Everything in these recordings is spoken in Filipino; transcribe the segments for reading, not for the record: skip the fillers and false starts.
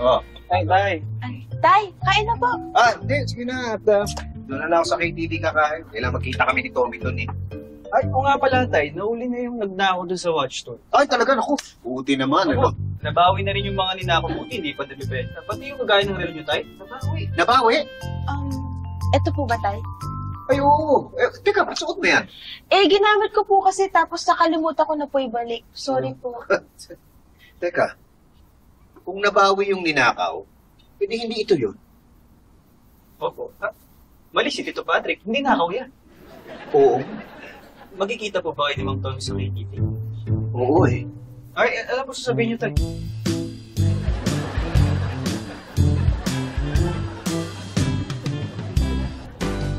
Oh. Tay, tay. Tay, kain na po. Hindi. Sige na. At doon na lang ako sa KTV kakain. Kailangan magkita kami ni Tommy doon eh. Ay, o nga pala, tay. Nauli na yung nagnako doon sa watch store. Ay, talaga. Naku. Buti naman. Ano? Nabawi na rin yung mga ninako buti, hindi pa nabibenta. Pati yung kagaya ng relo nyo, tay. Nabawi. Nabawi? Eto po ba, tay? Ay, oo. Teka, ba't suot mo yan? Ginamit ko po kasi tapos nakalimutan ko na po ibalik. Sorry po. Teka. Kung nabawi yung ninakaw, pwede hindi ito yun. Opo. Mali si Tito Patrick. Hindi nakaw yan. Oo. Magkikita po ba kayo ni Mang Tommy sa KTV? Oo eh. Ay, alam mo sasabihin nyo, tay.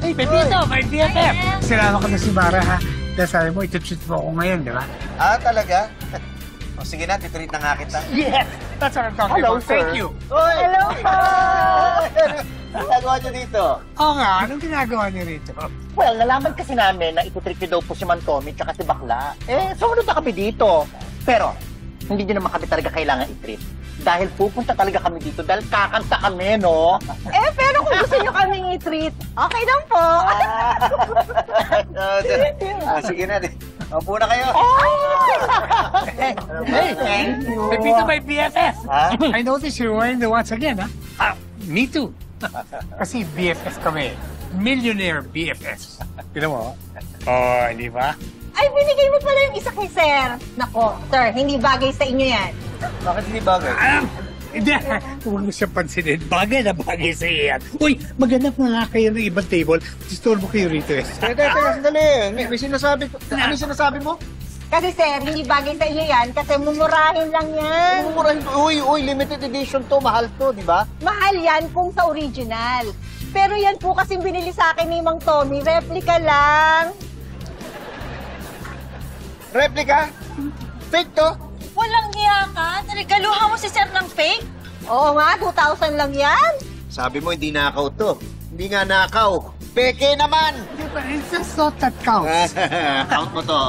Hey, Pepito, my BFF! Sinama ko na si Mara, ha? Dahil sabi mo, itutsut mo ako ngayon, di ba? Talaga? O sige na, titreat na nga kita. Yes! That's what I'm talking about. Thank you. Oy! Hello po! Ano ginagawa niyo dito? Oo nga, anong ginagawa niyo rito? Well, nalaman kasi namin na itutrick niyo daw po si Mantomi tsaka si Bakla. Sumunod na kami dito. Pero, hindi niyo naman kami talaga kailangan i-treat. Dahil pupunta talaga kami dito dahil kakanta kami, no? Pero kung gusto nyo kaming i-treat, okay lang po. Sige na, Opo na kayo. Hey, thank you. Pepito, my BFF! I noticed you're wearing the watch again, ha? Me too. Kasi BFF kami. Millionaire BFFs. Tignan mo, oh, di ba? Ay, binigay mo pala yung isa kay Sir. Nako, Sir, hindi bagay sa inyo yan. Bakit hindi bagay? Hindi, huwag mo siya pansinin. Bagay na bagay sa iyo yan. Uy, maghanap nga kayo ng ibang table. Disturbo kayo rito eh. Teka, sandali. May sinasabi ko. Ano yung sinasabi mo? Kasi Sir, hindi bagay sa inyo yan kasi mumurahin lang yan. Mumurahin to. Uy, limited edition to. Mahal to, di ba? Mahal yan kung sa original. Pero yan po kasing binili sa akin ni Mang Tommy, replica lang. Replika? Fake to? Walang hiya ka? Regaluhan mo si Sir ng fake? Oo nga, 2,000 lang yan. Sabi mo hindi nakaw to. Hindi nga nakaw. Peke naman! Di ba? It's just thought that counts. Count mo to.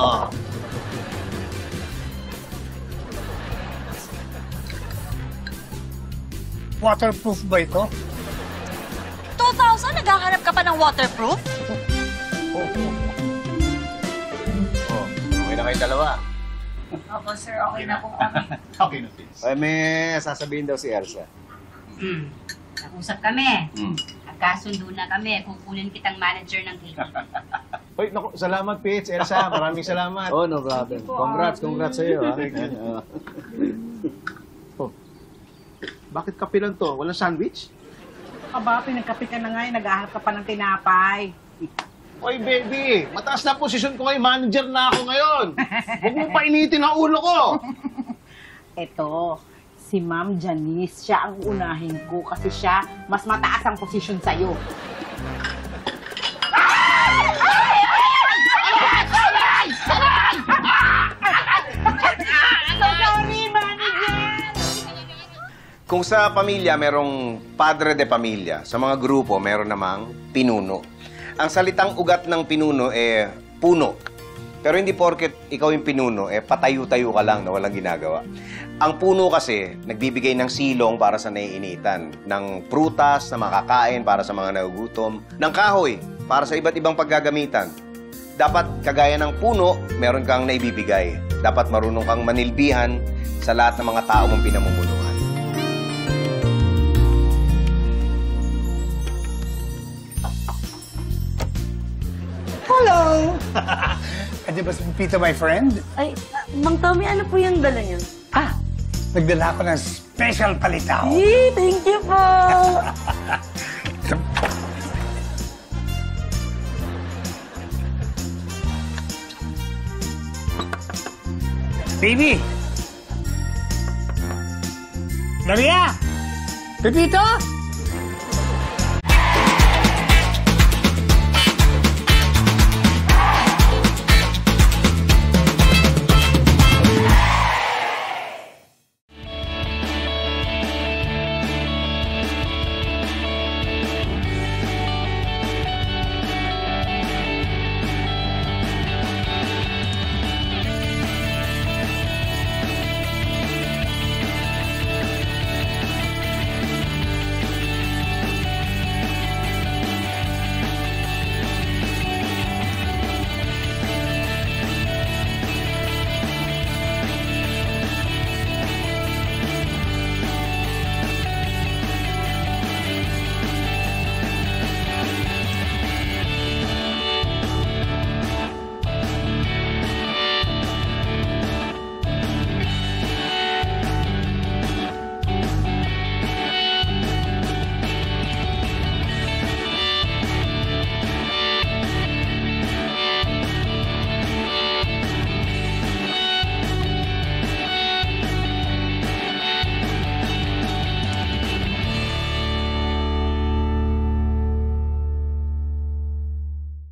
Waterproof ba ito? 2,000? Naghahanap ka pa ng waterproof? Okay na kayo dalawa. Opo, Sir. Okay na po kami. Okay na, please. Ay, may sasabihin daw si Elsa. Nag-usap kami. Nagkasundo na kami. Kukunin kitang manager ng KTV. Hoy, naku, salamat, Pitch. Elsa, maraming salamat. Oh, no problem. Congrats sa iyo. Bakit kape lang to? Walang sandwich? Aba, pinagkape ka na nga, naghahanap ka pa ng tinapay. Hoy, baby, mataas na posisyon ko ngayon. Manager na ako ngayon. Huwag mo painitin ang ulo ko. Eto, si Ma'am Janice, siya ang unahin ko kasi siya mas mataas ang posisyon sa'yo. Kung sa pamilya merong padre de pamilya, sa mga grupo meron namang pinuno. Ang salitang ugat ng pinuno puno. Pero hindi porket ikaw yung pinuno, patayo-tayo ka lang na walang ginagawa. Ang puno kasi, nagbibigay ng silong para sa naiinitan, ng prutas na makakain para sa mga nagugutom, ng kahoy para sa iba't ibang paggagamitan. Dapat kagaya ng puno, meron kang naibibigay. Dapat marunong kang manilbihan sa lahat ng mga tao mong pinamumunuan. Hello! Adi ba si Pepito, my friend? Ay, Mang Tommy, ano po yung dala niyo? Nagdala ako ng special palitaw. Thank you po! Baby! Maria! Pepito!